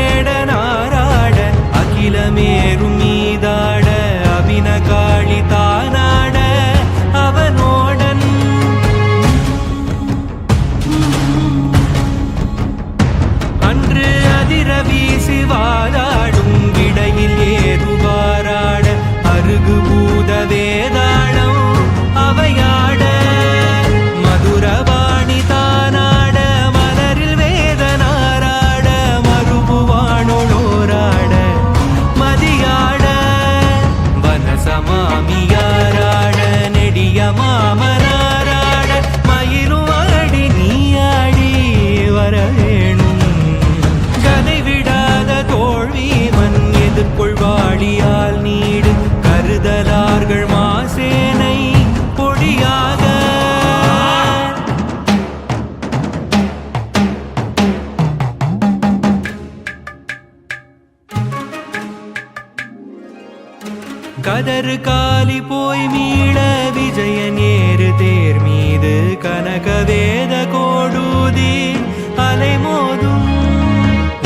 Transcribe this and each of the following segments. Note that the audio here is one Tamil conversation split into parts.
சேடனாராட அகிலமேரும் மீதாட அபினகாளி தானாட அவனோடன் அன்று அதிர வீசி வாராடும் விடையில் ஏதுவாராட அருகு பூத வேதாளம் அவையாட மதுரவாணி தானாட மலரில் வேதனாராட மறுபுவானோடாட மதியாட வனசமாமியாராட நெடிய மாமனாராட மயிலுவாடி நீயாடி வரவேணும் கதை விடாத தோல்வி மண் எதிர்கொள்வாடியால் நீடு கருதலார்கள் மாசேனை பொடியாக கதறு காலி போய் மீள விஜயன் ஏறு தேர் மீது கனகவேத கோடூதி அலைமோதும்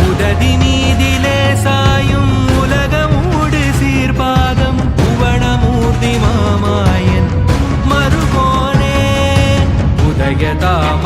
உததி மீதிலே சாயும் உலகமூடு சீர்பாகம் புவனமூர்த்தி மாமாயன் மறுபோனே உதயதாம